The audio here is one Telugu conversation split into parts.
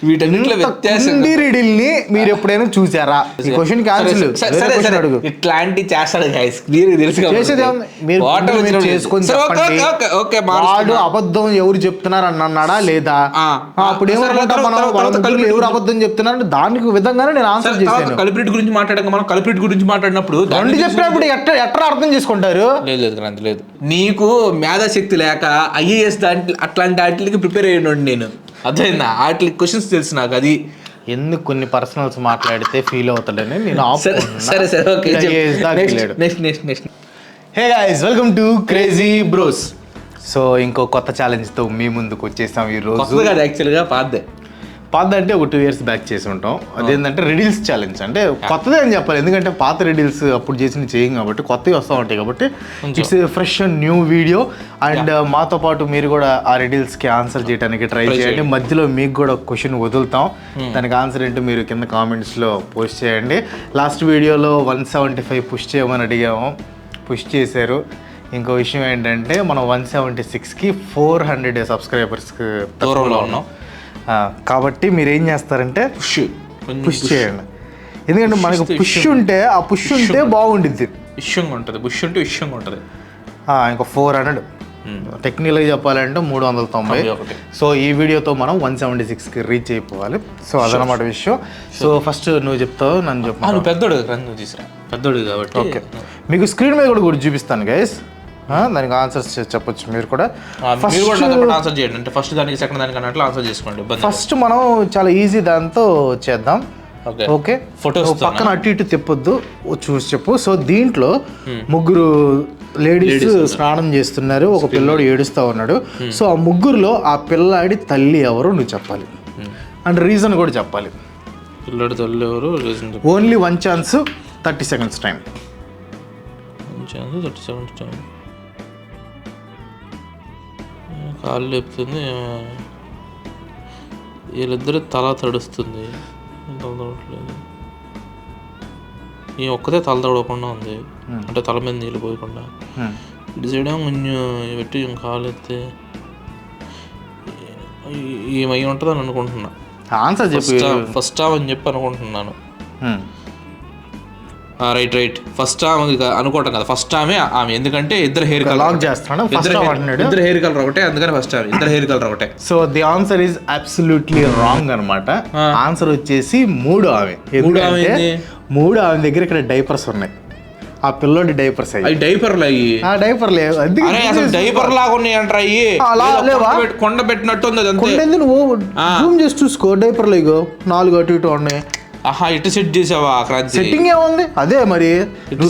వీటన్నిటిలో వ్యత్యాసం రీడిల్ని మీరు ఎప్పుడైనా చూసారా? ఈ క్వశ్చన్ క్యాన్సిల్ అడుగు. ఇట్లాంటి చేస్తాడు గైస్, క్లియర్ తెలుసు చేసుకొని వాడు అబద్ధం ఎవరు చెప్తున్నారు అని అన్నాడా లేదా? అప్పుడు ఏమనుకుంటా మనం ఎవరు అబద్ధం చెప్తున్నారు దానికి విధంగానే నేను ఆన్సర్ చేశాను. కల్ప్రిట్ గురించి మాట్లాడాక మనం కల్ప్రిట్ గురించి మాట్లాడినప్పుడు రెండు చెప్పినప్పుడు ఎట్లా అర్థం చేసుకుంటారు? లేదు నీకు మేధాశక్తి లేక ఐఏఎస్ అట్లాంటి వాటికి ప్రిపేర్ అయ్యాను నేను, అర్థమైందా? వాటి క్వశ్చన్స్ తెలుసు నాకు. అది ఎందుకు కొన్ని పర్సనల్స్ మాట్లాడితే ఫీల్ అవుతాడని నేను సరే okay. Next hey guys, welcome to crazy bros. So ఇంకో కొత్త ఛాలెంజ్తో మీ ముందుకు వచ్చేసాం ఈరోజు. యాక్చువల్గా పాత అంటే ఒక 2 years బ్యాక్ చేసి ఉంటాం. అదేంటంటే రిడిల్స్ ఛాలెంజ్. అంటే కొత్తదే అని చెప్పాలి, ఎందుకంటే పాత రిడిల్స్ అప్పుడు చేసిన చేయం కాబట్టి కొత్తవి వస్తూ ఉంటాయి కాబట్టి it's fresh and new video. And మాతో పాటు మీరు కూడా ఆ రిడిల్స్కి ఆన్సర్ చేయడానికి ట్రై చేయండి. మధ్యలో మీకు కూడా క్వశ్చన్ వదులుతాం, దానికి ఆన్సర్ ఏంటో మీరు కింద కామెంట్స్లో పోస్ట్ చేయండి. లాస్ట్ వీడియోలో 175 పుష్ చేయమని అడిగాము, పుష్ చేశారు. ఇంకో విషయం ఏంటంటే మనం 176కి 400 సబ్స్క్రైబర్స్కి దూరంలో ఉన్నాం. కాబట్టి మీరు ఏం చేస్తారంటే పుష్ చేయండి, ఎందుకంటే మనకు పుష్ ఉంటే బాగుండిద్ది. విషయంగా ఉంటుంది. ఇంకా 400 టెక్నికల్గా చెప్పాలంటే 390. సో ఈ వీడియోతో మనం 176కి రీచ్ అయిపోవాలి. సో అదనమాట విషయం. సో ఫస్ట్ నువ్వు చెప్తావు, నన్ను చెప్పు. పెద్దోడు కాబట్టి ఓకే, మీకు స్క్రీన్ మీద కూడా చూపిస్తాను గైస్, దానికి ఆన్సర్స్ చెప్పొచ్చు మీరు కూడా. ఆన్సర్ చేయండి, అంటే ఫస్ట్ దానికి సెకండ్ దానికి అన్నట్లు ఆన్సర్ చేసుకోండి. ఫస్ట్ మనం చాలా ఈజీ దాంతో చేద్దాం. ఓకే, ఫోటోస్ పక్కన అటు ఇటు తిప్పొద్దు, చూసి చెప్పు. సో దీంట్లో ముగ్గురు లేడీస్ స్నానం చేస్తున్నారు, ఒక పిల్లోడు ఏడుస్తూ ఉన్నాడు. సో ఆ ముగ్గురులో ఆ పిల్లాడి తల్లి ఎవరు నువ్వు చెప్పాలి, అండ్ రీజన్ కూడా చెప్పాలి. పిల్లాడి తల్లి ఎవరు, only 1 chance, 30 seconds time. 30 seconds time. కాళ్ళు లేపుతుంది, వీళ్ళిద్దరు తల తడుస్తుంది, ఈ ఒక్కతే తల తడవకుండా ఉంది, అంటే తల మీద నీళ్ళు పోయకుండా. ఇటు సైడ్ కొంచెం పెట్టి కాళ్ళు ఎత్తే ఏమై ఉంటుందని అనుకుంటున్నా. ఆన్సర్ చెప్పి ఫస్ట్ హాఫ్ అని చెప్పి అనుకుంటున్నాను. రైట్ ఫస్ట్ ఆమె అనుకోవటం కదా, ఫస్ట్ ఆమె ఎందుకంటే ఇద్దరు హెయిర్ కలర్ చేస్తాను, ఇద్దరు హెయిర్ కలర్ ఒకటే, అందుకని ఫస్ట్ ఆమె ఇద్దరు హెయిర్ కలర్ ఒకటే. So the answer is absolutely wrong అనమాట. ఆన్సర్ వచ్చేసి 3 ఆమె. 3 ఆమె దగ్గర ఇక్కడ డైపర్స్ ఉన్నాయి, ఆ పిల్లోడి డైపర్స్ అయ్యి డైపర్ లాగా ఉన్నాయి అంటారు, కొండ పెట్టినట్టు ఉంది. నువ్వు జూమ్ చేసి చూసుకో, డైపర్లు 4 అటు ఇటు ఉన్నాయి. ఆహా, ఇటు సెట్ చేసావా? సెట్టింగ్ ఏముంది, అదే మరి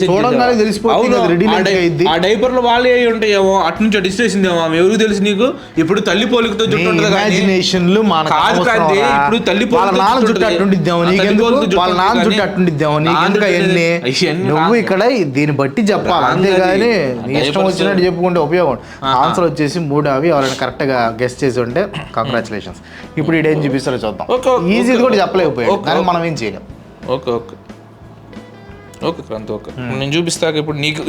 చూడంగానే తెలిసిపోతుంది. ఆ డైపర్లు వాళ్ళే అయి ఉంటాయేమో, అటు నుంచి అటు ఇచ్చేసిందేమో, ఎవరికి తెలుసు నీకు? ఇప్పుడు తల్లి పోలికతో జుట్టు ఉంటుంది, ఇప్పుడు తల్లి జుట్టు అట్టుండిద్దాము, నువ్వు ఇక్కడ దీన్ని బట్టి చెప్పాలి, అంతేగాని నీ ఇష్టం వచ్చినట్టు చెప్పుకుంటే ఉపయోగం. ఆన్సర్ వచ్చేసి 3 అవి. ఎవరైనా కరెక్ట్ గా గెస్ చేసి ఉంటే కంగ్రాచులేషన్స్. ఇప్పుడు ఇదేం చూపిస్తారో చూద్దాం. ఈజీ కూడా చెప్పలేకపోయాడు, దానికి మనం ఏం చేయలేం. ఓకే క్రాంతి, ఓకే నేను చూపిస్తాక. ఇప్పుడు నీకు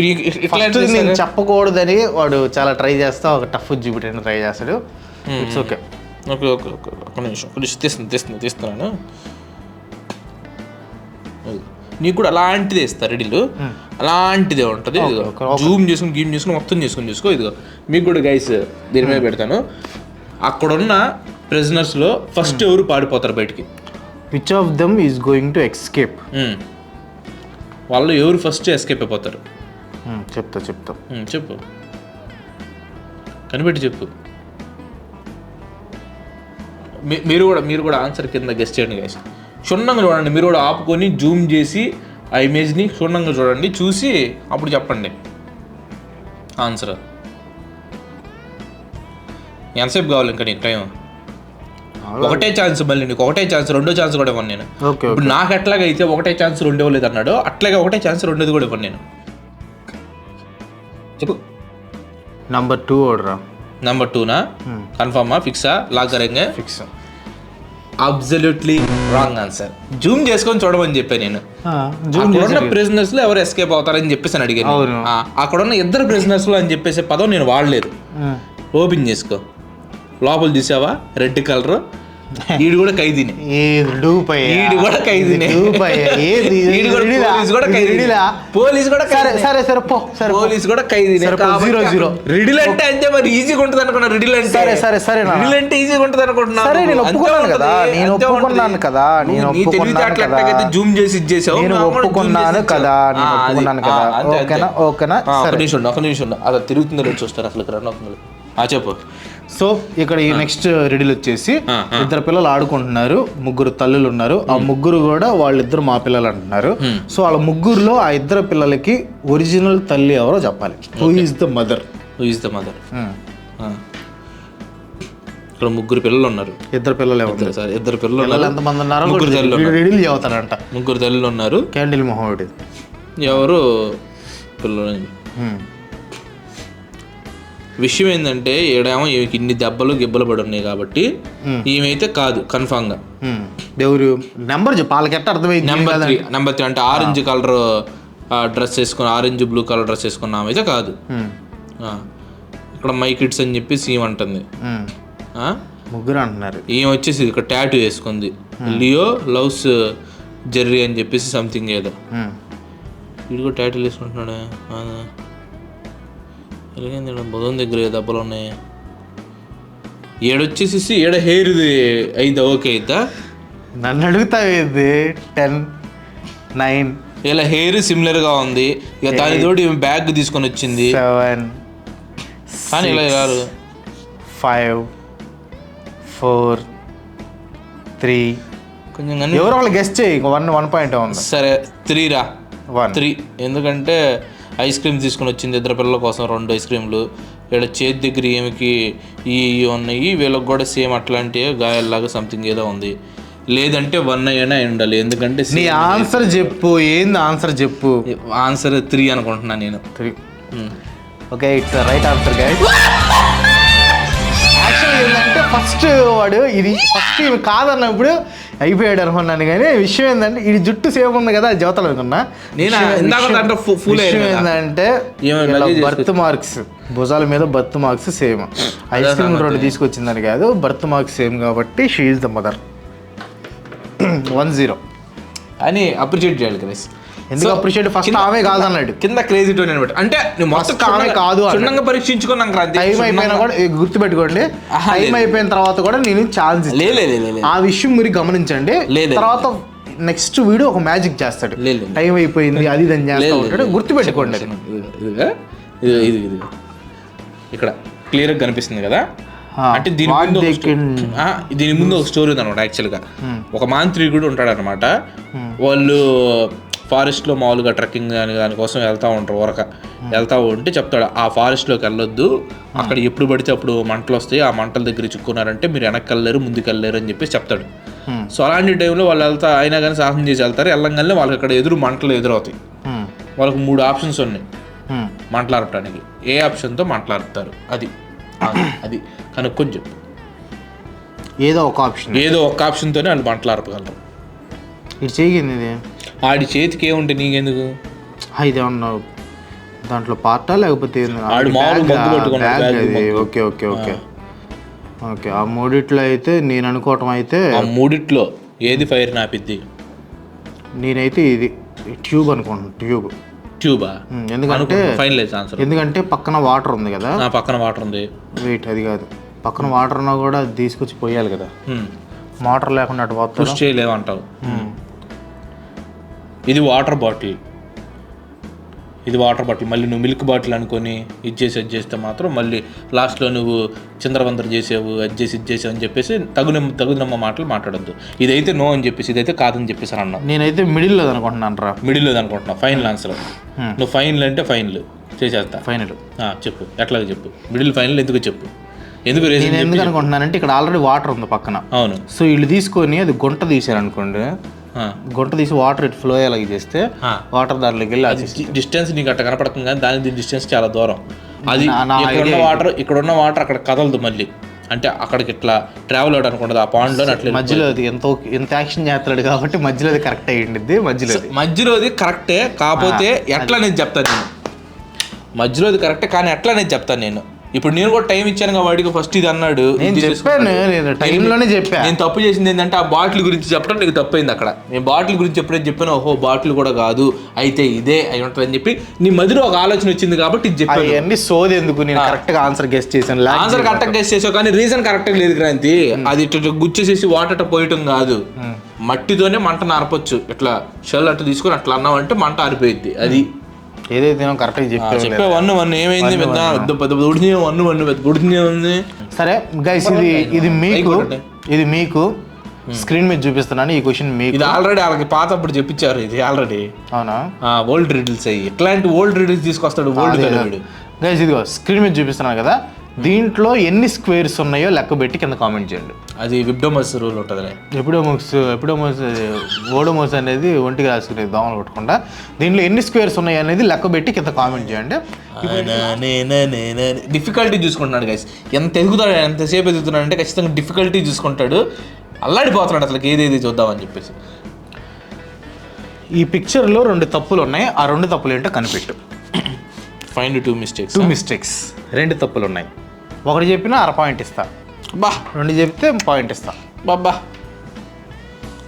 నేను చెప్పకూడదని వాడు చాలా ట్రై చేస్తా, ఒక టఫ్ చూపించడానికి ట్రై చేస్తాడు. It's okay. ఒక నిమిషం తీస్తున్నాను. నీకు కూడా అలాంటిదే ఇస్తా, రెడీలు అలాంటిదే ఉంటుంది. జూమ్ చేసుకుని మొత్తం చూసుకో. ఇదిగో మీకు కూడా గైస్ దీని మీద పెడతాను. అక్కడున్న ప్రిజనర్స్లో ఫస్ట్ ఎవరు పాడిపోతారు బయటికి? Which of them is going to escape? వాళ్ళు ఎవరు ఫస్ట్ ఎస్కేప్ అయిపోతారు? చెప్తా చెప్పు, కనిపెట్టి చెప్పు. మీరు కూడా ఆన్సర్ కింద గెస్ చేయండి గైస్. క్షుణ్ణంగా చూడండి, మీరు కూడా ఆపుకొని జూమ్ చేసి ఆ ఇమేజ్ని క్షుణ్ణంగా చూడండి, చూసి అప్పుడు చెప్పండి ఆన్సర్. ఎంతసేపు కావాలి ఇంకా నీకు టైం? ఒకటే ఛాన్స్, మళ్ళీ నీకు ఒకటే ఛాన్స్, రెండో ఛాన్స్ కూడా ఇవ్వను నేను. ఇప్పుడు నాకు ఎట్లాగైతే ఒకటే ఛాన్స్ 2 ఇవ్వలేదు అన్నాడు, అట్లాగే ఒకటే ఛాన్స్ 2 కూడా ఇవ్వను నేను. చెప్పు. Number 2 order. నంబర్ 2నా? కన్ఫర్మా? ఫిక్సా? లాక్ కరెంగే? Fix. Absolutely wrong answer. Zoom చేసుకొని చూడమని చెప్పాను నేను. అక్కడున్న ప్రిజనర్స్ లో ఎవరు ఎస్కేప్ అవుతారని చెప్పేసి అని అడిగాను. అక్కడున్న 2 ప్రిజనర్స్ లో అని చెప్పేసే పదం నేను వాడలేదు. ఓపెన్ చేసుకో, లోపల చూసావా రెడ్ కలర్, ఈడు కూడా ఖైదీనే, ఈడు కూడా ఖైదీనే, పోలీస్ కూడా పోలీస్ కూడా ఖైదీనే. రిడిల్ అంటే అంతే మరి ఈజీగా ఉంటుంది అనుకున్నా. రిడిల్ అంటే రిడిల్ అంటే ఈజీగా ఉంటుంది అనుకుంటున్నా. జూమ్ చేసి ఇచ్చేసావు. ఒక నిమిషం అలా తిరుగుతుందో చూస్తారు అసలు ఇక్కడ చెప్పు. సో ఇక్కడ ఈ నెక్స్ట్ రిడిల్ వచ్చేసి ఇద్దరు పిల్లలు ఆడుకుంటున్నారు, ముగ్గురు తల్లులు ఉన్నారు. ఆ ముగ్గురు కూడా వాళ్ళిద్దరు మా పిల్లలు అంటున్నారు. సో వాళ్ళ ముగ్గురులో ఆ ఇద్దరు పిల్లలకి ఒరిజినల్ తల్లి ఎవరో చెప్పాలి. Who is the mother? ఇక్కడ ముగ్గురు పిల్లలు ఉన్నారు. ఇద్దరు పిల్లలు సార్, ఇద్దరు పిల్లలు ఎంతమంది ఉన్నారు? రిడిల్ చదువుతారంట. ముగ్గురు తల్లులు ఉన్నారు. క్యాండిల్ మొహమ్మడి ఎవరు పిల్లలు? విషయం ఏంటంటే ఈడేమో ఈమెకి ఇన్ని దెబ్బలు గిబ్బలు పడి ఉన్నాయి కాబట్టి ఈమెయితే కాదు కన్ఫామ్ గా. ఎవరు నెంబర్ చెప్పు, వాళ్ళకి ఎట్లా అర్థమైంది? నెంబర్ 3 అంటే ఆరెంజ్ కలర్ డ్రెస్ వేసుకుని, ఆరెంజ్ బ్లూ కలర్ డ్రెస్ వేసుకున్న ఆమె అయితే కాదు. ఇక్కడ మై కిడ్స్ అని చెప్పి సీమ్ అంటుంది. ముగ్గురు అంటున్నారు. ఈమె వచ్చేసి ఇక్కడ టాటూ వేసుకుంది, లియో లవ్స్ జెర్రీ అని చెప్పేసి సంథింగ్ ఏదో. వీడు కూడా టాటూలు వేసుకుంటున్నాడు. ఎలాగైంది బుధం దగ్గర దెబ్బలు ఉన్నాయి. ఏడొచ్చేసేసి ఏడ హెయిర్ అయితే ఓకే అయిద్దా? నన్ను అడుగుతావేది 10, 9 ఇలా హెయిర్ సిమిలర్ గా ఉంది. ఇక దానితోటి బ్యాగ్ తీసుకొని వచ్చింది. 7 కానీ ఇలా రారు. 5 4 3 కొంచెం ఎవరో వాళ్ళు గెస్ట్ చేయి. 1 పాయింట్ ఉంది. సరే 3 రా. 3 ఎందుకంటే ఐస్ క్రీమ్ తీసుకుని వచ్చింది ఇద్దరు పిల్లల కోసం 2 ఐస్ క్రీమ్లు. ఇక్కడ చేతి దగ్గర ఏమికి ఈ ఉన్నాయి. వీళ్ళకి కూడా సేమ్ అట్లాంటి గాయాల్లాగా సంథింగ్ ఏదో ఉంది. లేదంటే 1 అయినా ఉండాలి. ఎందుకంటే నీ ఆన్సర్ చెప్పు. ఏంది ఆన్సర్ చెప్పు? ఆన్సర్ 3 అనుకుంటున్నా నేను. 3. Okay, it's right answer guys. యాక్చువల్గా ఏంటంటే ఫస్ట్ వాడు ఇది ఫస్ట్ ఇవి కాదన్నప్పుడు అయిపోయాడు అనుకున్నాను. కానీ విషయం ఏంటంటే ఇది జుట్టు సేమ్ ఉంది కదా, జవతలు అనుకున్నా. ఏంటంటే బర్త్ మార్క్స్, భుజాల మీద birth marks same. Ice cream 2 తీసుకొచ్చిందని కాదు, బర్త్ మార్క్స్ సేమ్ కాబట్టి షీ ఈజ్ ద మదర్. 1-0 అని అప్రిషియేట్ చేయాలి కదా. ఎందుకు అప్రిషియేట్? ఫస్ట్ ఆమె కాదన్నాడు కింద క్రేజీ టోన్ అనమాట. అంటే మొత్తం ఆమె కాదు, క్షుణ్ణంగా పరీక్షించుకున్నాం. టైం అయిపోయినా కూడా గుర్తుపెట్టుకోండి, టైం అయిపోయిన తర్వాత కూడా నేను ఛాన్స్ ఆ విషయం మీరు గమనించండి. తర్వాత నెక్స్ట్ వీడియో ఒక మ్యాజిక్ చేస్తాడు. టైం అయిపోయింది అది దాన్ని చేస్తా ఉంటాడు, గుర్తుపెట్టుకోండి. ఇక్కడ క్లియర్గా కనిపిస్తుంది కదా. అంటే దీని ముందు ఒక స్టోరీ ఉంది అనమాట. యాక్చువల్గా ఒక మాంత్రికుడు ఉంటాడు అనమాట. వాళ్ళు ఫారెస్ట్లో మామూలుగా ట్రెక్కింగ్ దానికోసం వెళ్తూ ఉంటారు. వెళ్తూ ఉంటే చెప్తాడు, ఆ ఫారెస్ట్లోకి వెళ్ళొద్దు, అక్కడ ఎప్పుడు పడితే అప్పుడు మంటలు వస్తాయి, ఆ మంటల దగ్గర చిక్కున్నారంటే మీరు వెనక్కి వెళ్ళలేరు ముందుకు వెళ్ళలేరు అని చెప్పేసి చెప్తాడు. సో అలాంటి టైంలో వాళ్ళు అయినా కానీ సాహసం చేసి వెళ్తారు. వెళ్ళంగానే వాళ్ళకి అక్కడ మంటలు ఎదురవుతాయి. వాళ్ళకి 3 ఆప్షన్స్ ఉన్నాయి మాట్లాడటానికి. ఏ ఆప్షన్తో మాట్లాడతారు అది కనుక్కొని చెప్పు. ఏదో ఒక ఆప్షన్తోనే వాళ్ళు మాట్లాడగలరు. ఇది చేయింది ఆడి చేతికి ఏముంటే నీకెందుకు? ఇదేమన్నా దాంట్లో పార్టా లేకపోతే ఓకే ఓకే ఓకే ఓకే. ఆ 3 అయితే నేను అనుకోవటం అయితే ఆ 3 ఏది ఫైర్ నాపిద్ది? నేనైతే ఇది ట్యూబ్ అనుకుంటున్నాను. ట్యూబా? ఎందుకంటే పక్కన వాటర్ ఉంది కదా. పక్కన వాటర్ ఉంది. వెయిట్, అది కాదు, పక్కన వాటర్ ఉన్నా కూడా తీసుకొచ్చి పోయాలి కదా. మోటార్ లేకుండా అటు పుష్ చేయలేమంటావు. ఇది వాటర్ బాటిల్. మళ్ళీ నువ్వు మిల్క్ బాటిల్ అనుకొని ఇది చేస్తే మాత్రం మళ్ళీ లాస్ట్లో నువ్వు చిందరవందర చేసావు, అది చేసావు అని చెప్పేసి తగునమ్మ మాటలు మాట్లాడద్దు. ఇదైతే నో అని చెప్పేసి, ఇదైతే కాదని చెప్పేసి అన్నా. నేనైతే మిడిల్లో అనుకుంటున్నా. Final answer. నువ్వు ఫైనల్ అంటే ఫైనల్ చేసేస్తా. ఫైనల్ చెప్పు, ఎట్లాగ చెప్పు. మిడిల్ ఫైనల్ ఎందుకు చెప్పు. ఎందుకు అనుకుంటున్నానంటే ఇక్కడ ఆల్రెడీ వాటర్ ఉంది పక్కన. అవును. సో వీళ్ళు తీసుకొని అది గుంట తీసారు అనుకోండి, గుంట తీసి వాటర్ ఇటు ఫ్లో అయ్యేలాగా చేస్తే వాటర్ దాంట్లోకి వెళ్ళి డిస్టెన్స్ నీకు అట్లా కనపడుతుంది. కానీ దాని డిస్టెన్స్ చాలా దూరం. అది ఇక్కడున్న వాటర్ అక్కడ కదలదు మళ్ళీ. అంటే అక్కడికి ఇట్లా ట్రావెల్ అవడానికి ఉండదు. ఆ పాయింట్ లో అట్లా మధ్యలో ఎంత యాక్షన్ చేస్తాడు కాబట్టి మధ్యలో కరెక్ట్ అయ్యింది. మధ్యలోది కరెక్టే, కాకపోతే ఎట్లా నేను చెప్తాను. నేను మధ్యలోది కరెక్టే కానీ ఎట్లా నేను చెప్తాను. నేను ఇప్పుడు నేను కూడా టైం ఇచ్చాను వాడికి ఫస్ట్ ఇది అన్నాడు. నేను చెప్పాను, నేను టైంలోనే చెప్పా. నేను తప్పు చేసింది ఏంటంటే ఆ బాటిల్ గురించి చెప్పడం నీకు తప్పైంది అక్కడ. నేను బాటిల్ గురించి ఎప్పుడైతే చెప్పాను, ఓహో బాటిల్ కూడా కాదు అయితే ఇదే అయి ఉంటుంది అని చెప్పి నీ మధ్యలో ఒక ఆలోచన వచ్చింది కాబట్టి ఇది చెప్పాను. అవన్నీ సోది ఎందుకు, నేను కరెక్ట్ గా ఆన్సర్ గెస్ చేశాను. ఆన్సర్ కరెక్ట్ గా గెస్ చేసావు కానీ రీజన్ కరెక్ట్ గా లేదు క్రాంతి. అది ఇట్లా గుచ్చేసేసి వాటర్ పోయటం కాదు, మట్టితోనే మంట ఆర్పొచ్చు. ఇట్లా షెల్ అట్లా తీసుకొని అట్లా అన్నామంటే మంట ఆరిపోయిద్ది. అది ఏదైతే కరెక్ట్ చెప్పే 1 ఏమైంది పెద్ద ఉంది. సరే గైస్, ఇది మీకు స్క్రీన్ మీద చూపిస్తున్నాను. ఈ క్వశ్చన్ మీకు ఇది ఆల్రెడీ వాళ్ళకి పాత అప్పుడు చెప్పించారు. ఇది ఆల్రెడీ అవునా ఓల్డ్ రిడిల్స్ అయ్యి ఇట్లాంటి ఓల్డ్ రిడిల్స్ తీసుకొస్తాడు ఓల్డ్ గైస్. ఇదిగో స్క్రీన్ మీద చూపిస్తున్నాను కదా, దీంట్లో ఎన్ని స్క్వేర్స్ ఉన్నాయో లెక్క పెట్టి కింద కామెంట్ చేయండి. అది విబ్డోమస్ రూల్ ఉంటుంది. ఓడోమోస్ అనేది ఒంటికి రాసుకునేది దోమలు కొట్టకుండా. దీంట్లో ఎన్ని స్క్వేర్స్ ఉన్నాయి అనేది లెక్క పెట్టి కింద కామెంట్ చేయండి. డిఫికల్టీ చూసుకుంటున్నాడు గైస్. ఎంతసేపు ఎదుగుతున్నాడు అంటే ఖచ్చితంగా డిఫికల్టీ చూసుకుంటాడు. అల్లాడిపోతున్నాడు అసలు ఏదేది చూద్దామని చెప్పేసి. ఈ పిక్చర్లో 2 తప్పులు ఉన్నాయి. ఆ 2 తప్పులు ఏంటో కనిపెట్టు. Find 2 mistakes. 2 తప్పులు ఉన్నాయి. ఒకటి చెప్పినా అర పాయింట్ ఇస్తా, 2 చెప్తే పాయింట్ ఇస్తా. బాబా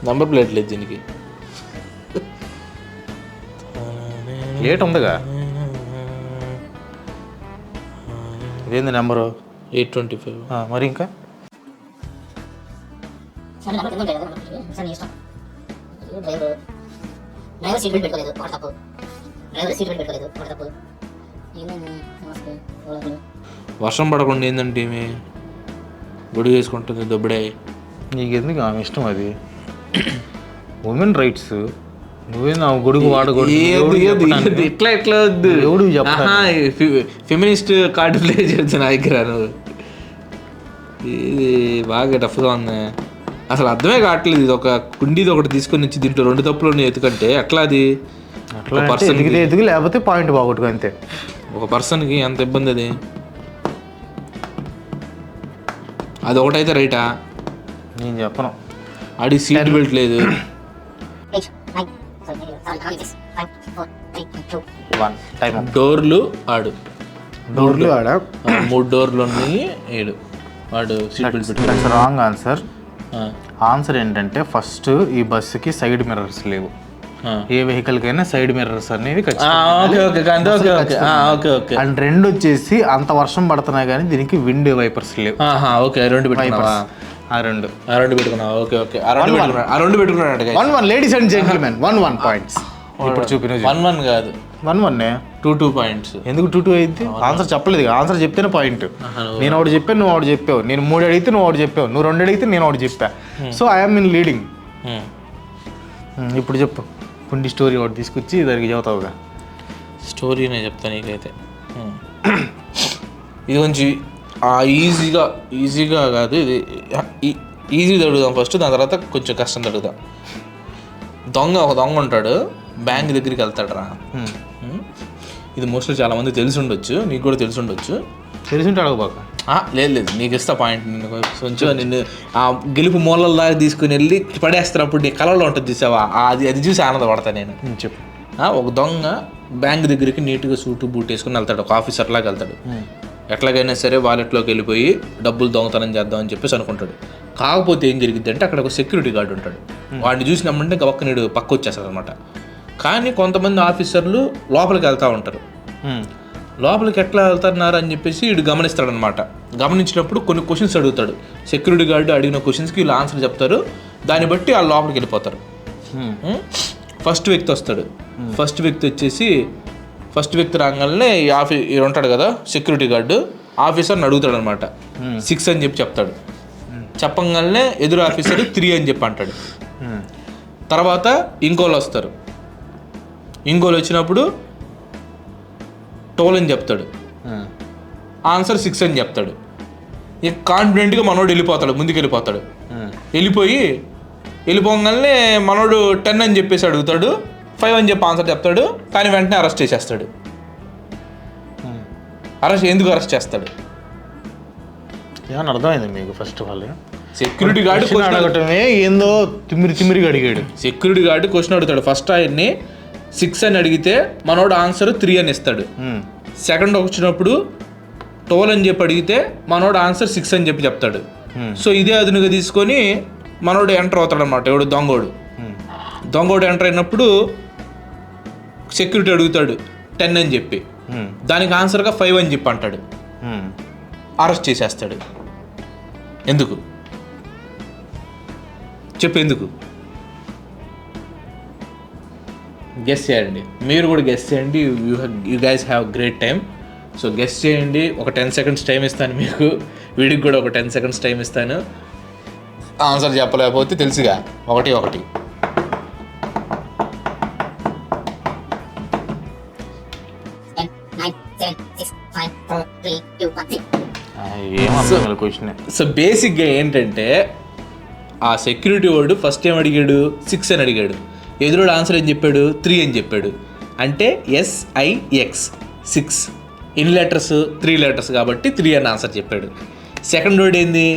నంబర్ ప్లేట్ లేదు దీనికి. ప్లేట్ ఉందిగా, ఇదేంది నెంబరు 825. మరి ఇంకా వర్షం పడకుండా ఏంటంటే గొడుగు వేసుకుంటుంది దొబ్బడే. నీకెందుకు ఆమె ఇష్టం అది, ఉమెన్ రైట్స్. నువ్వే నా గొడుగు వాడకూడదు ఇట్లా ఇట్లా వద్దు. ఎవడు ఫెమినిస్ట్ కార్డు ప్లే చేస్తా నా దగ్గర. నువ్వు ఇది బాగా టఫ్గా ఉంది, అసలు అర్థమే కావట్లేదు. ఇది ఒక కుండీది ఒకటి తీసుకొని వచ్చి దీంట్లో 2 తప్పులు ఎత్తుకంటే ఎట్లా అది పర్సన్ ఎదుగు లేకపోతే పాయింట్ బాగొట్టుకో అంతే. ఒక పర్సన్కి ఎంత ఇబ్బంది అది. అది ఒకటైతే రైటా నేను చెప్పను. ఆడి సీట్ బెల్ట్ లేదు. డోర్లు ఆడు 3 డోర్లు ఉన్నాయి. 7 వాడు సీట్ బెల్ట్ పెట్టాడు. Wrong answer. ఆన్సర్ ఏంటంటే ఫస్ట్ ఈ బస్సుకి సైడ్ మిర్రర్స్ లేవు. ఏ వెహికల్ కైనా సైడ్ మిర్రర్స్ అనేవి అండ్ 2 వచ్చేసి అంత వర్షం పడుతున్నా కానీ దీనికి విండ్ వైపర్స్ లేవు. Ladies and gentlemen 1 points. ఇప్పుడు చూపిన 1 కాదు 1 2 పాయింట్స్. ఎందుకు 2 అయింది? ఆన్సర్ చెప్పలేదు. ఆన్సర్ చెప్తేనే పాయింట్. నేను ఒకటి చెప్పాను, నువ్వు ఒకటి చెప్పావు. నేను 3 అడిగితే నువ్వు ఒకటి చెప్పావు. నువ్వు 2 అడిగితే నేను ఒకటి చెప్పా. So I'm in leading. ఇప్పుడు చెప్పు, కుండి స్టోరీ ఒకటి తీసుకొచ్చి దానికి చదువుతావుగా. స్టోరీనే చెప్తాను నీకైతే. ఇది కొంచెం ఈజీగా కాదు, ఇది ఈజీగా అడుగుదాం ఫస్ట్, దాని తర్వాత కొంచెం కష్టం అడుగుదాం. ఒక దొంగ ఉంటాడు, బ్యాంక్ దగ్గరికి వెళ్తాడు రా. ఇది మోస్ట్లీ చాలా మంది తెలిసి ఉండొచ్చు, నీకు కూడా తెలిసి ఉండొచ్చు. తెలిసి ఉంటే అడగబాక. లేదు నీకు ఇస్తా పాయింట్. నిన్ను కొంచెం నిన్ను ఆ గెలుపు మూలల దాకా తీసుకుని వెళ్ళి పడేస్తున్నప్పుడు నీ కళలో ఉంటుంది చూసావా, అది చూసి ఆనందపడతా నేను. చెప్పు. ఒక దొంగ బ్యాంక్ దగ్గరికి నీట్గా సూటు బూట్ వేసుకుని వెళ్తాడు, ఒక ఆఫీసర్ లాగా వెళ్తాడు. ఎట్లాగైనా సరే వాలెట్లోకి వెళ్ళిపోయి డబ్బులు దొంగతనం చేద్దామని చెప్పేసి అనుకుంటాడు. కాకపోతే ఏం జరిగింది అంటే అక్కడ ఒక సెక్యూరిటీ గార్డు ఉంటాడు. వాడిని చూసినామంటే ఒక్క నీడు పక్క వచ్చేస్తాడు అనమాట. కానీ కొంతమంది ఆఫీసర్లు లోపలికి వెళ్తూ ఉంటారు. లోపలికి ఎట్లా వెళ్తున్నారు అని చెప్పేసి వీడు గమనిస్తాడనమాట. గమనించినప్పుడు కొన్ని క్వశ్చన్స్ అడుగుతాడు. సెక్యూరిటీ గార్డు అడిగిన క్వశ్చన్స్కి వీళ్ళు ఆన్సర్ చెప్తారు. దాన్ని బట్టి వాళ్ళు లోపలికి వెళ్ళిపోతారు. ఫస్ట్ వ్యక్తి వస్తాడు. ఫస్ట్ వ్యక్తి రాగానే ఈ ఉంటాడు కదా సెక్యూరిటీ గార్డు, ఆఫీసర్ని అడుగుతాడు అనమాట. 6 అని చెప్పి చెప్తాడు. చెప్పగానే ఎదురు ఆఫీసర్ 3 అని చెప్పి అంటాడు. తర్వాత ఇంకోళ్ళు వస్తారు. ఇంకోళ్ళు వచ్చినప్పుడు 12 అని చెప్తాడు. ఆన్సర్ 6 అని చెప్తాడు. ఇక కాన్ఫిడెంట్గా మనోడు ముందుకు వెళ్ళిపోతాడు. వెళ్ళిపోగానే మనోడు 10 అని చెప్పేసి అడుగుతాడు. 5 అని చెప్పి ఆన్సర్ చెప్తాడు. కానీ వెంటనే అరెస్ట్ చేసేస్తాడు. ఎందుకు అరెస్ట్ చేస్తాడు? ఏమన్నా అర్థమైంది మీకు? First of all security guard అడగటమే ఏందో తిమ్మిరిగా అడిగాడు. సెక్యూరిటీ గార్డు క్వశ్చన్ అడుగుతాడు. ఫస్ట్ ఆయన్ని 6 అని అడిగితే మనోడు ఆన్సర్ 3 అని ఇస్తాడు. సెకండ్ వచ్చినప్పుడు 12 అని చెప్పి అడిగితే మనోడు ఆన్సర్ 6 అని చెప్పి చెప్తాడు. సో ఇదే అదునుగా తీసుకొని మనోడు ఎంటర్ అవుతాడు అనమాట. ఎవడు దొంగోడు ఎంటర్ అయినప్పుడు సెక్యూరిటీ అడుగుతాడు 10 అని చెప్పి, దానికి ఆన్సర్గా 5 అని చెప్పి అంటాడు. అరెస్ట్ చేసేస్తాడు. ఎందుకు చెప్పు, ఎందుకు? గెస్ చేయండి, మీరు కూడా గెస్ చేయండి. You guys have great time. So guess చేయండి. ఒక 10 seconds టైం ఇస్తాను మీకు, వీడికి కూడా ఒక 10 seconds టైం ఇస్తాను. ఆన్సర్ చెప్పలేకపోతే తెలుసుగా, 1-1. సో బేసిక్గా ఏంటంటే ఆ సెక్యూరిటీ వాడు ఫస్ట్ ఏం అడిగాడు, 6 అని అడిగాడు. ఎదురుడు ఆన్సర్ ఏం చెప్పాడు, 3 అని చెప్పాడు. అంటే SIX 6 ఇన్ లెటర్స్ 3 letters కాబట్టి 3 అని ఆన్సర్ చెప్పాడు. సెకండ్ వర్డ్ ఏంది,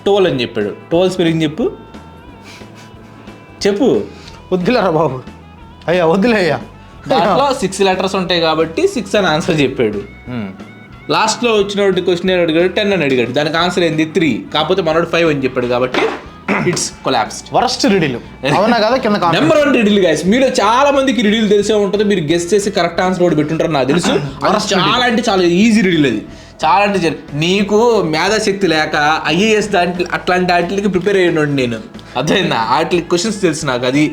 12 అని చెప్పాడు. 12 స్పెల్లింగ్ చెప్పు. వద్దులేరా బాబు, అయ్యా వద్దులే అయ్యా. దాంట్లో 6 letters ఉంటాయి కాబట్టి 6 అని ఆన్సర్ చెప్పాడు. లాస్ట్లో వచ్చిన క్వశ్చన్ అడిగాడు 10 అని అడిగాడు. దానికి ఆన్సర్ ఏంది 3, కాకపోతే మనోడు 5 అని చెప్పాడు కాబట్టి ఇట్స్ కొలాప్స్డ్. వరస్ట్ రిడిల్ అవునా కదా? కింద నెంబర్ 1 రిడిల్ గైస్. మీరు చాలా మందికి రిడిల్ తెలిసే ఉంటుంది, మీరు గెస్ చేసి కరెక్ట్ ఆన్సర్ కూడా పెట్టుంటారు నాకు తెలుసు. చాలా అంటే చాలా ఈజీ రిడిల్ అది. చాలా అంటే నీకు మేధాశక్తి లేక IAS అట్లాంటి వాటికి ప్రిపేర్ అయ్యాడు నేను. అర్థమైందా? వాటి క్వశ్చన్స్ తెలుసు నాకు. అది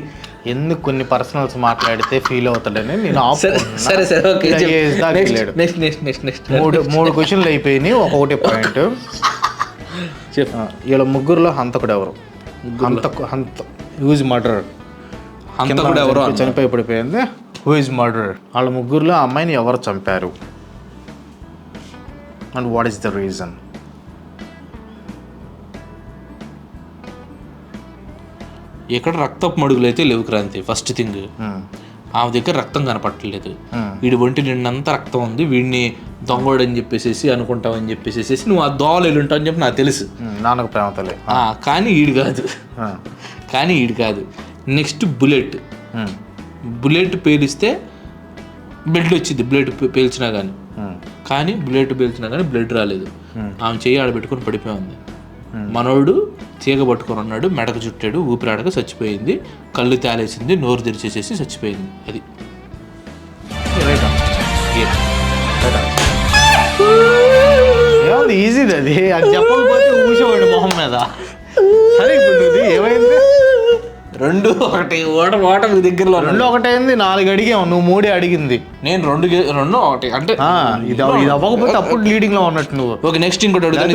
ఎందుకు కొన్ని పర్సనల్స్ మాట్లాడితే ఫీల్ అవుతాడని నేను సరే ఓకే. మూడు క్వశ్చన్లు అయిపోయినాయి, ఒకటి పాయింట్. వీళ్ళ ముగ్గురులో హంతకుడు ఎవరు? Whose murder. హంతకుడు ఎవరు? చనిపోయి పడిపోయింది. Whose murder. వాళ్ళ ముగ్గురులో ఆ అమ్మాయిని ఎవరు చంపారు and what is the reason? ఎక్కడ రక్తపు మడుగులు అయితే లేవు క్రాంతి. ఫస్ట్ థింగ్, ఆమె దగ్గర రక్తం కనపట్టలేదు. వీడి ఒంటి నిండంతా రక్తం ఉంది. వీడిని దొంగోడు అని చెప్పేసి అనుకుంటామని చెప్పేసి నువ్వు ఆ దోవలు వెళ్ళుంటావు అని చెప్పి నాకు తెలుసు. నాన్నకు ప్రేమతలే. కానీ ఈడు కాదు. నెక్స్ట్ బుల్లెట్ పేలిస్తే బ్లడ్ వచ్చింది. బుల్లెట్ పేల్చినా కానీ బ్లడ్ రాలేదు. ఆమె చెయ్యి ఆడబెట్టుకొని పడిపోయి ఉంది. మనోడు తీగ పట్టుకొని ఉన్నాడు, మెడకు చుట్టాడు, ఊపిరాడక చచ్చిపోయింది. కళ్ళు తేలేసింది, నోరు తెరిచేసేసి చచ్చిపోయింది. అది ఈజీది. అది చెప్పకపోతే ఊసేవాడు మొహం మీద. సరే ఇప్పుడు ఏమైంది? 2-1 ఓట మీ దగ్గరలో. 2-1 అయింది. 4 అడిగావు, నువ్వు 3 అడిగింది. నేను 2-1 అంటే ఇది అవ్వకపోతే అప్పుడు లీడింగ్ లో ఉన్నట్టు నువ్వు. ఓకే, నెక్స్ట్ ఇంకోటి అడుగుతాను.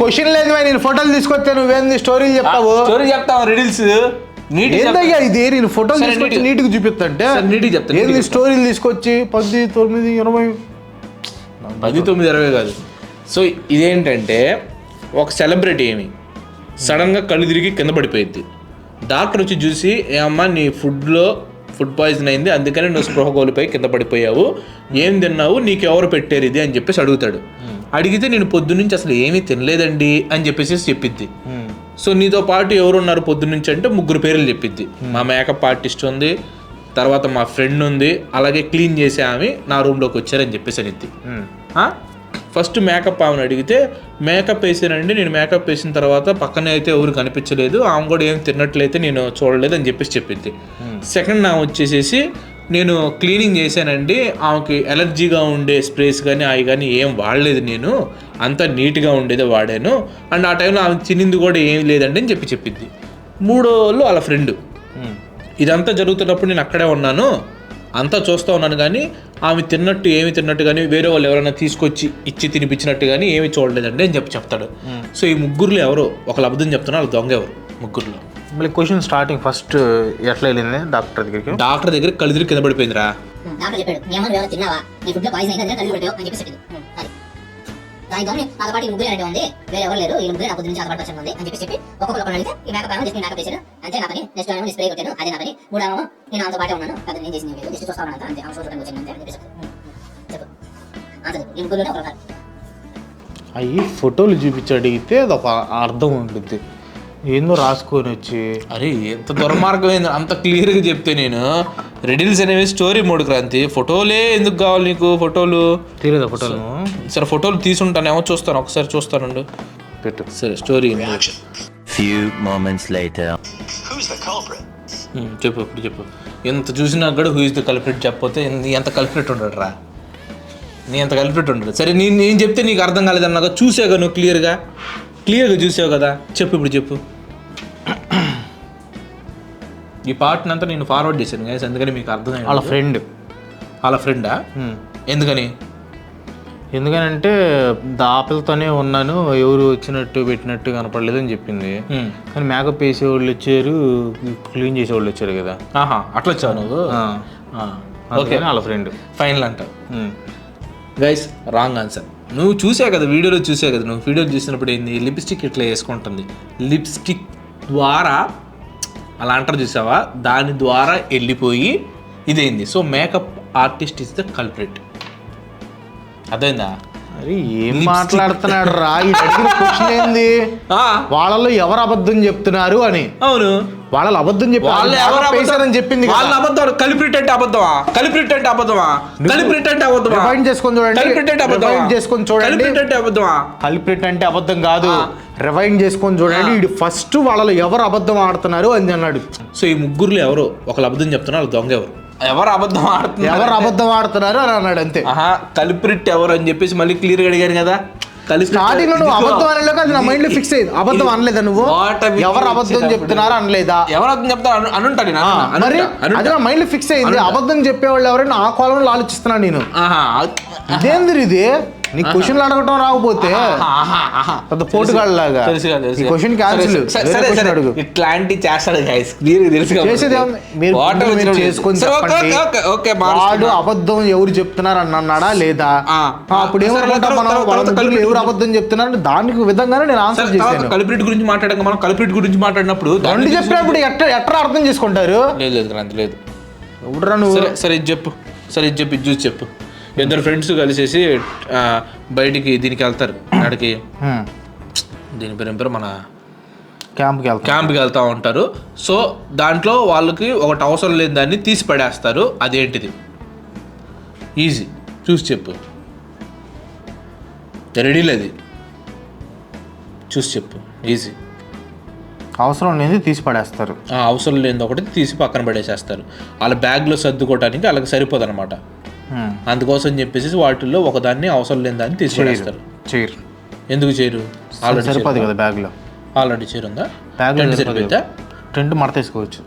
క్వశ్చన్ లేదు, నేను ఫోటోలు తీసుకొస్తే నువ్వేంది స్టోరీలు చెప్తావు? రిడిల్స్ ఏందయ్యా ఇది? నేను ఫోటోలు తీసుకొచ్చి నీట్గా చూపిస్తా నీట్గా చెప్తాను. ఏంది స్టోరీలు తీసుకొచ్చి 10, 9, 20 10, 9, 20 కాదు. సో ఇదేంటంటే ఒక సెలబ్రిటీ సడన్గా కళ్ళు తిరిగి కింద పడిపోయింది. డాక్టర్ వచ్చి చూసి, ఏమమ్మా నీ ఫుడ్ పాయిజన్ అయింది, అందుకని నువ్వు స్పృహ కోల్పోయి కింద పడిపోయావు, ఏం తిన్నావు, నీకు ఎవరు పెట్టారు ఇది అని చెప్పేసి అడుగుతాడు. అడిగితే నేను పొద్దున్నుంచి అసలు ఏమీ తినలేదండి అని చెప్పేసి చెప్పిద్ది. సో నీతో పాటు ఎవరున్నారు పొద్దున్నుంచి అంటే 3 పేర్లు చెప్పిద్ది. మా మేకప్ ఆర్టిస్ట్ ఉంది, తర్వాత మా ఫ్రెండ్ ఉంది, అలాగే క్లీన్ చేసే ఆమె నా రూమ్లోకి వచ్చారని చెప్పేసి అనిద్ది. ఫస్ట్ మేకప్ ఆమెను అడిగితే, మేకప్ వేసానండి, నేను మేకప్ వేసిన తర్వాత పక్కనే అయితే ఎవరు కనిపించలేదు, ఆమె కూడా ఏం తిన్నట్లయితే నేను చూడలేదు అని చెప్పేసి చెప్పింది. సెకండ్ ఆమె వచ్చేసేసి, నేను క్లీనింగ్ చేశానండి, ఆమెకి ఎలర్జీగా ఉండే స్ప్రేస్ కానీ అవి కానీ ఏం వాడలేదు, నేను అంతా నీట్గా ఉండేదే వాడాను, అండ్ ఆ టైంలో ఆమె తినింది కూడా ఏం లేదండి అని చెప్పింది. 3వ వాళ్ళు వాళ్ళ ఫ్రెండ్. ఇదంతా జరుగుతున్నప్పుడు నేను అక్కడే ఉన్నాను, అంతా చూస్తూ ఉన్నాను, కానీ ఆమె ఏమి తిన్నట్టు కానీ వేరే వాళ్ళు ఎవరైనా తీసుకొచ్చి ఇచ్చి తినిపించినట్టు కానీ ఏమి చూడలేదండి అని చెప్తాడు. సో ఈ 3లో ఎవరో ఒకళ్ళు అబద్ధం చెప్తున్నారు, వాళ్ళు దొంగ ఎవరు 3లో? మళ్ళీ క్వశ్చన్ స్టార్టింగ్ ఫస్ట్ ఎట్లా వెళ్ళింది? డాక్టర్ దగ్గర కళ్ళు తిరిగి కింద పడిపోయిందిరా. దానితో నాతో పాటు 3 అనేవి ఉంది, వేరే ఎవరు లేరు, ఈ 3 నాకు నుంచి నాతో పాటు వచ్చింది అని చెప్పి ఒక్కొక్కరు అడిగితే ఈ మేకప్ జస్ట్ మేకప్ చేశారు అంతే నా పని. నెక్స్ట్ ఏమో స్ప్రే కొట్టాను, అదే నా పని. 3 నేను ఆమెతో పాటే ఉన్నాను, పెద్ద నేను చేసింది లేదు, జస్ట్ చూస్తా ఉన్నాను అంతే, ఆమె చూడడానికి వచ్చింది అంతే అని చెప్పి చెప్పు. ఆన్సర్ ఈ 3లోనే ఒకరు. అవి ఫోటోలు చూపించి అడిగితే అది ఒక అర్థం ఉంటుంది, ఏందో రాసుకొని వచ్చి. అరే ఎంత దుర్మార్గం, అంత క్లియర్గా చెప్తే నేను రెడిల్స్ అనేవి స్టోరీ మోడ్ క్రాంతి. ఫోటోలే ఎందుకు కావాలి నీకు? ఫోటోలు తెలియదు ఫోటోలు. సరే ఫోటోలు తీసుంటానేమో, చూస్తాను ఒకసారి చూస్తానండు. పెట్టు. సరే స్టోరీ Few moments later. చెప్పు, ఇప్పుడు చెప్పు. ఎంత చూసినా కూడా హూ ఇస్ ద కల్ప్రిట్ చెప్పకపోతే నీ ఎంత కల్ప్రిట్ ఉండడు రా, నీ ఎంత కల్ప్రిట్ ఉండడు. సరే నేను చెప్తే నీకు అర్థం కాలేదన్నాక చూసావుగా నువ్వు, క్లియర్గా చూసావు కదా, చెప్పు ఇప్పుడు చెప్పు. ఈ పార్ట్ని అంతా నేను ఫార్వర్డ్ చేశాను గైస్, అందుకని మీకు అర్థం. వాళ్ళ ఫ్రెండా? ఎందుకని? ఎందుకనంటే దాపలతోనే ఉన్నాను, ఎవరు వచ్చినట్టు పెట్టినట్టు కనపడలేదు అని చెప్పింది. కానీ మేకప్ వేసేవాళ్ళు వచ్చారు, క్లీన్ చేసేవాళ్ళు వచ్చారు కదా. అట్లా వచ్చావు నువ్వు? ఓకే, వాళ్ళ ఫ్రెండ్ ఫైనల్ అంటావు. Guys wrong answer. నువ్వు చూసావు కదా, వీడియోలో చూసావు కదా, నువ్వు వీడియోలో చూసినప్పుడు ఏంది, లిప్స్టిక్ ఇట్లా వేసుకుంటుంది. లిప్స్టిక్ ద్వారా అలా అంటారు చూసావా, దాని ద్వారా వెళ్ళిపోయి ఇదేంది. So makeup artist is the culprit. అదేందా? అరే ఏం మాట్లాడుతున్నాడు రా, ఈ అడిగిన క్వశ్చన్ ఏంది, వాళ్ళలో ఎవరు అబద్ధం చెప్తున్నారు అని. అవును, వాళ్ళలో అబద్ధం చెప్పి చెప్పింది. వాళ్ళ అబద్ధం. కల్ప్రిట్ అంటే అబద్ధమా? కల్ప్రిట్ అంటే అబద్ధమా? కల్ప్రిట్ అంటే అబద్ధమా? రివైండ్ చేసుకొని చూడండి. కల్ప్రిట్ అంటే అబద్ధమా? చేసుకొని చూడండి. కల్ప్రిట్ అంటే అబద్ధమా? కల్ప్రిట్ అంటే అబద్ధం కాదు, రివైండ్ చేసుకొని చూడండి. ఇది ఫస్ట్ వాళ్ళలో ఎవరు అబద్ధం ఆడుతున్నారు అని అన్నాడు. సో ఈ ముగ్గురులో ఎవరు ఒకళ్ళు అబద్ధం చెప్తున్నారు, వాళ్ళు దొంగ ఎవరు అబద్ధం ఆడుతున్నారు అని అన్నాడు అంతే. కల్ప్రిట్ ఎవరు అని చెప్పేసి మళ్ళీ క్లియర్ గా అడిగాను కదా. స్టార్టింగ్ లో నువ్వు అబద్ధం అనలేక అది నా మైండ్ లో ఫిక్స్ అయ్యింది. అబద్ధం అనలేదా నువ్వు? ఎవరు అబద్ధం చెప్తున్నారు అనలేదా? ఎవరు అబద్ధం చెప్తారు అనుంటాను. మరి అది నా మైండ్ లో ఫిక్స్ అయ్యింది. అబద్ధం చెప్పేవాళ్ళు ఎవరైనా ఆ కోణంలో ఆలోచిస్తున్నాను నేను. ఇదేంది ఇది, నీ క్వశ్చన్లు అడగటం రాకపోతే పెద్ద పోటుగాళ్ళలాగా క్వశ్చన్ క్యాన్సిల్. ఇట్లాంటి చేస్తాడు గైస్, తెలుసు. వాడు అబద్ధం ఎవరు చెప్తున్నారు అని అన్నాడా లేదా? అప్పుడు ఏమనుకుంటాం మనం, ఎవరు అబద్ధం చెప్తున్నారు దానికి విధంగానే నేను ఆన్సర్ చేశాను. కల్ప్రిట్ గురించి మాట్లాడాక మనం కల్ప్రిట్ గురించి మాట్లాడినప్పుడు రెండు చెప్పినప్పుడు ఎట్లా అర్థం చేసుకుంటారు? లేదు. సరే ఇది చెప్పు, ఇది చూసి చెప్పు. ఇద్దరు ఫ్రెండ్స్ కలిసేసి బయటికి దీనికి వెళ్తారు, అక్కడికి దీని పేరు మన క్యాంప్కి వెళ్తూ ఉంటారు. సో దాంట్లో వాళ్ళకి ఒకటి అవసరం లేని దాన్ని తీసి పడేస్తారు. అదేంటిది? ఈజీ, చూసి చెప్పు. రెడీలో అది చూసి చెప్పు, ఈజీ. అవసరం లేనిది తీసి పడేస్తారు. అవసరం లేనిది ఒకటి తీసి పక్కన పడేసేస్తారు. వాళ్ళ బ్యాగ్లో సర్దుకోవడానికి వాళ్ళకి సరిపోదు అనమాట. అందుకోసం చెప్పేసి వాటిల్లో ఒకదాన్ని అవసరం లేని దాన్ని తీసి పడేస్తారు. ఎందుకు చేయరు? ఆల్రెడీ సరిపోదు కదా బ్యాగ్లో. ఆల్రెడీ చైర్ ఉందా? టెంట్ మడత వేసుకోవచ్చు,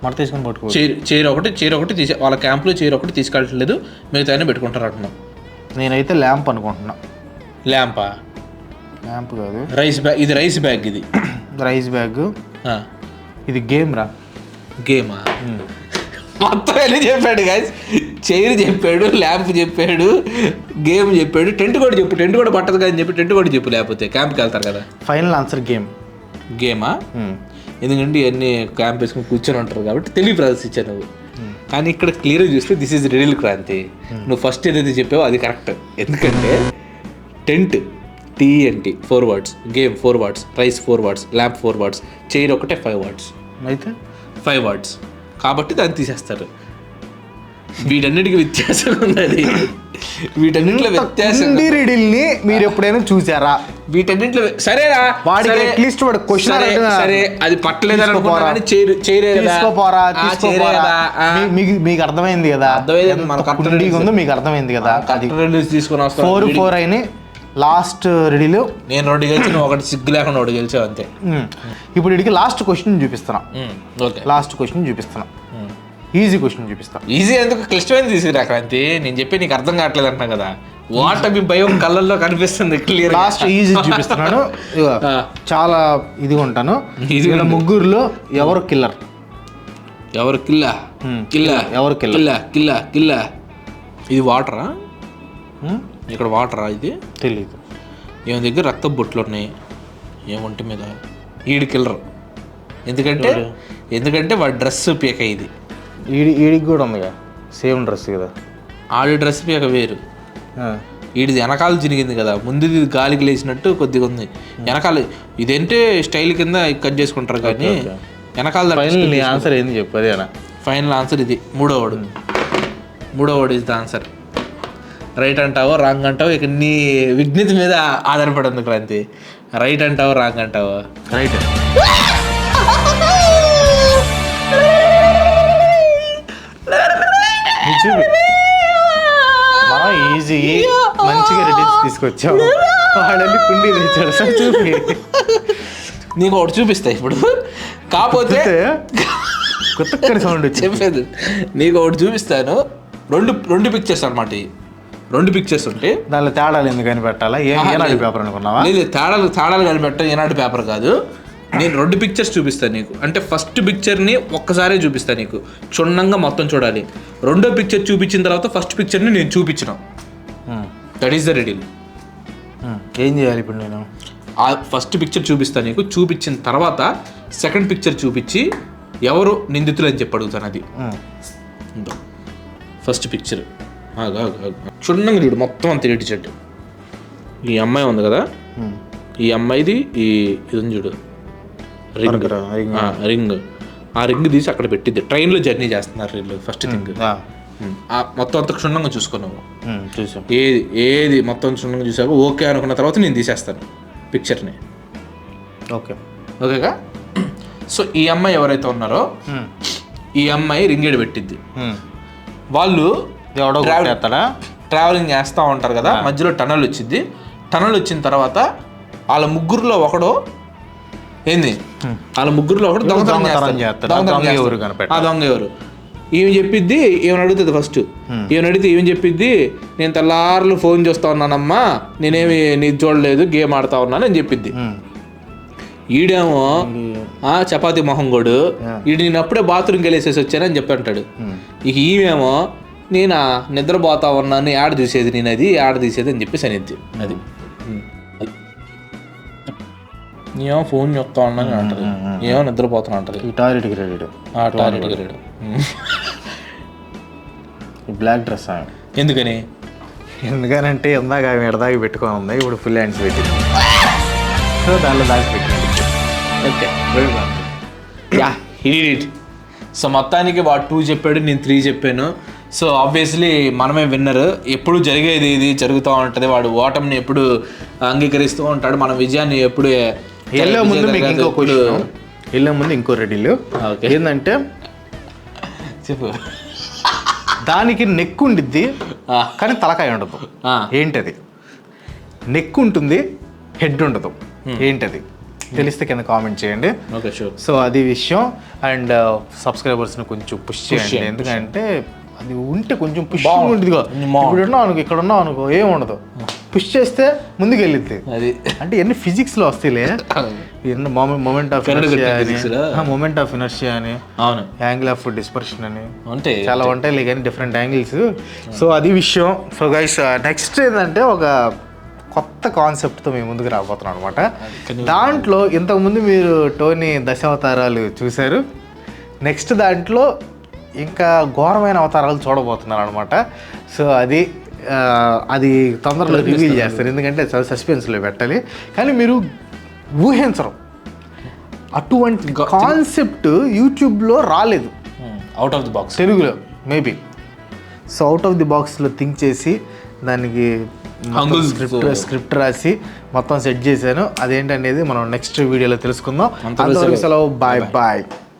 మడత వేసుకొని పట్టుకోవచ్చు. చైర్ ఒకటి తీసి వాళ్ళ క్యాంప్లో చైర్ ఒకటి తీసుకెళ్ళట్లేదు, మిగతా పెట్టుకుంటారు అంటున్నాం. నేనైతే ల్యాంప్ అనుకుంటున్నా. ల్యాంప్ కాదు, రైస్ బ్యాగ్. ఇది రైస్ బ్యాగ్, ఇది రైస్ బ్యాగ్. ఇది గేమ్ రా. గేమా? మొత్తం వెళ్ళి చెప్పాడు గైస్. చైర్ చెప్పాడు, ల్యాంప్ చెప్పాడు, గేమ్ చెప్పాడు, టెంట్ కూడా చెప్పు. టెంట్ కూడా పట్టదు కదా అని చెప్పి టెంట్ కూడా చెప్పు, లేకపోతే క్యాంప్కి వెళ్తారు కదా. ఫైనల్ ఆన్సర్ గేమా? ఎందుకంటే ఇవన్నీ క్యాంప్ వేసుకుని కూర్చొని ఉంటారు కాబట్టి తెలివి ప్రదర్శించాను నువ్వు. కానీ ఇక్కడ క్లియర్గా చూస్తే దిస్ ఈజ్ రెడిల్ క్రాంతి. నువ్వు ఫస్ట్ ఏదైతే చెప్పావో అది కరెక్ట్. ఎందుకంటే tent TNT 4 words, game 4 words, rice 4 words, lamp 4 words, chair ఒకటే 5 words. అయితే 5 words కాబట్టి దాన్ని తీసేస్తారు. వీటన్నిటికి వ్యత్యాసం ఉన్నది. వీటన్నింటిలో వ్యత్యాసం. రీడిల్ని మీరు ఎప్పుడైనా చూసారా? వీటన్నింటిలో సరేరా, వాడికి అట్లీస్ట్ వాడు క్వశ్చన్ సరే అది పట్టలేదని మీకు అర్థమైంది కదా, ఉందో మీకు అర్థమైంది కదా. తీసుకుని 4 అయినాయి లాస్ట్ రెడీలో. నేను 2 గెలిచి నువ్వు ఒకటి సిగ్గు లేకుండా 1 గెలిచావు అంతే. ఇప్పుడు వీడికి లాస్ట్ క్వశ్చన్ చూపిస్తున్నా. ఈజీ క్వశ్చన్ చూపిస్తా. ఈజీ ఎందుకు క్లిష్టమైనది తీసుకురా క్రాంతి. నేను చెప్పి నీకు అర్థం కావట్లేదు అంటున్నా కదా. వాటమి భయం కళ్ళల్లో కనిపిస్తుంది క్లియర్. లాస్ట్ ఈజీ చూపిస్తున్నాను. చాలా ఇదిగా ఉంటాను. ముగ్గురులో ఎవరు కిల్లర్? ఎవరు కిల్లా? ఎవరు కిల్లా? ఇది వాటరా? ఇక్కడ వాటరా? ఇది తెలీదు. ఏమి దగ్గర రక్త బొట్లు ఉన్నాయి ఏమంటి మీద. ఈడి కిల్లర్. ఎందుకంటే వాడి డ్రెస్ పీక. ఇది ఈడికి కూడా ఉందిగా సేమ్ డ్రెస్ కదా. ఆడి డ్రెస్ పీక వేరు, ఈడిది వెనకాల చిరిగింది కదా. ముందుది గాలికి లేచినట్టు కొద్దిగా ఉంది. వెనకాల ఇదేంటే స్టైల్ కింద కట్ చేసుకుంటారు కానీ వెనకాల. ఆన్సర్ ఏంది చెప్పు. ఫైనల్ ఆన్సర్ ఇది. మూడోవాడు ఇస్ ద ఆన్సర్. రైట్ అంటావో రాంగ్ అంటావో ఇక నీ విజ్ఞత మీద ఆధారపడి ఉంది క్రాంతి. రైట్ అంటావో రాంగ్ అంటావో? రైట్. మనం ఈజీ మంచిగా రెడీస్ తీసుకొచ్చావు, వాడని కుండీ తెచ్చాడు. సార్ చూపి, నీకు ఒకటి చూపిస్తా ఇప్పుడు. కాకపోతే కొత్త సౌండ్ వచ్చి చెప్పేది, నీకు ఒకటి చూపిస్తాను. రెండు పిక్చర్స్ అనమాట. రెండు పిక్చర్స్ ఉంటే దానిలో తేడాలు ఎందుకని పెట్టాలా? ఏనాడు పేపర్ అనుకున్నావా? లేదు, తేడాలు కనిపెట్ట ఏనాడు పేపర్ కాదు. నేను 2 పిక్చర్స్ చూపిస్తాను నీకు. అంటే ఫస్ట్ పిక్చర్ని ఒక్కసారే చూపిస్తాను నీకు, క్షుణ్ణంగా మొత్తం చూడాలి. రెండో పిక్చర్ చూపించిన తర్వాత ఫస్ట్ పిక్చర్ని నేను చూపించిన. That is the riddle. ఏం చేయాలి ఇప్పుడు నేను? ఆ ఫస్ట్ పిక్చర్ చూపిస్తాను నీకు, చూపించిన తర్వాత సెకండ్ పిక్చర్ చూపించి ఎవరు నిందితులు అని చెప్పి అడుగుతాను. అది ఫస్ట్ పిక్చర్. క్షుణ్ణంగా చూడు, మొత్తం అంత రెడ్డి చెట్టు. ఈ అమ్మాయి ఉంది కదా, ఈ అమ్మాయిది ఇది ఉంది చూడు, రింగ్. ఆ రింగ్ తీసి అక్కడ పెట్టిద్ది. ట్రైన్లో జర్నీ చేస్తున్నారు వీళ్ళు. ఫస్ట్ థింగ్ మొత్తం అంత క్షుణ్ణంగా చూసుకున్నావు. ఏది మొత్తం క్షుణ్ణంగా చూసావు. ఓకే అనుకున్న తర్వాత నేను తీసేస్తాను పిక్చర్ని. ఓకేగా? సో ఈ అమ్మాయి ఎవరైతే ఉన్నారో ఈ అమ్మాయి రింగ్ ఏడు పెట్టిద్ది. వాళ్ళు ట్రావెలింగ్ చేస్తూ ఉంటారు కదా, మధ్యలో టనల్ వచ్చింది. టనల్ వచ్చిన తర్వాత వాళ్ళ ముగ్గురులో ఒకడు దొంగతనం చేస్తాడు. దొంగ ఎవరు ఈమె చెప్పిద్ది. ఏమని అడుగుతుంది ఫస్ట్, ఏమని అడిగితే ఏమని చెప్పిద్ది, నేను తెల్లారులు ఫోన్ చూస్తా ఉన్నానమ్మా, నేనేమి నీ చూడలేదు, గేమ్ ఆడుతా ఉన్నాను అని చెప్పిద్ది. ఈడేమో చపాతి మొహంగోడు, ఈడు నేను అప్పుడే బాత్రూమ్కి వెళ్ళేసేసి వచ్చానని చెప్పి అంటాడు. ఇక ఈమెమో నేను నిద్రపోతా ఉన్నాను, యాడ తీసేది నేను, అది యాడ తీసేది అని చెప్పేసి అనిద్ది. అది ఏమో ఫోన్ చూస్తా ఉన్నాను అంటది, ఏమో నిద్రపోతాను అంటది. టాయిలెట్కి రెడీ, బ్లాక్ డ్రెస్. ఎందుకనంటే ఇందాక ఆమె ఎడదాగి పెట్టుకొని ఉంది, ఇప్పుడు ఫుల్ హ్యాండ్స్ పెట్టింది. సో దానిలో దాచి పెట్టింది. Okay, yeah, he did it. So మొత్తానికి వాడు 2 చెప్పాడు, నేను 3 చెప్పాను. సో ఆబ్వియస్లీ మనమే విన్నర్. ఎప్పుడు జరిగేది ఇది జరుగుతూ ఉంటుంది. వాడు ఓటమిని ఎప్పుడు అంగీకరిస్తూ ఉంటాడు, మన విజయాన్ని ఎప్పుడు. వెళ్ళే ముందు ఇంకో రెడీలు ఏంటంటే, చెప్పు. దానికి నెక్ ఉండిద్ది కానీ తలకాయ ఉండదు. ఏంటది? నెక్ ఉంటుంది, హెడ్ ఉండదు. ఏంటది తెలిస్తే కింద కామెంట్ చేయండి. సో అది విషయం. అండ్ సబ్స్క్రైబర్స్ని కొంచెం పుష్ చేయండి, ఎందుకంటే అది ఉంటే కొంచెం పుష్ ఉంటుంది. ఇప్పుడు ఉన్నావు అనుకో, ఇక్కడ ఉన్నావు అనుకో, ఏముండదు. పుష్ చేస్తే ముందుకు వెళ్ళిద్ది. అది అంటే ఎన్ని ఫిజిక్స్లో వస్తాయిలే, మొమెంట్ ఆఫ్ ఇనర్షియా అని, యాంగిల్ ఆఫ్ డిస్పర్షన్ అని చాలా ఉంటాయి కానీ డిఫరెంట్ యాంగిల్స్. సో అది విషయం. సో గైస్, నెక్స్ట్ ఏంటంటే ఒక కొత్త కాన్సెప్ట్తో మేము ముందుకు రాబోతున్నాం అనమాట. దాంట్లో ఇంతకుముందు మీరు టోనీ దశావతారాలు చూశారు. నెక్స్ట్ దాంట్లో ఇంకా ఘోరమైన అవతారాలు చూడబోతున్నారు అనమాట. సో అది తొందరలో రివీల్ చేస్తారు, ఎందుకంటే చాలా సస్పెన్స్లో పెట్టాలి. కానీ మీరు ఊహించరు, అటువంటి కాన్సెప్ట్ యూట్యూబ్లో రాలేదు. అవుట్ ఆఫ్ ది బాక్స్ తెలుగులో maybe. So out of the బాక్స్లో థింక్ చేసి దానికి స్క్రిప్ట్ రాసి మొత్తం సెట్ చేశాను. అదేంటనేది మనం నెక్స్ట్ వీడియోలో తెలుసుకుందాం. అంతవరకు సెలవు, బాయ్ బాయ్.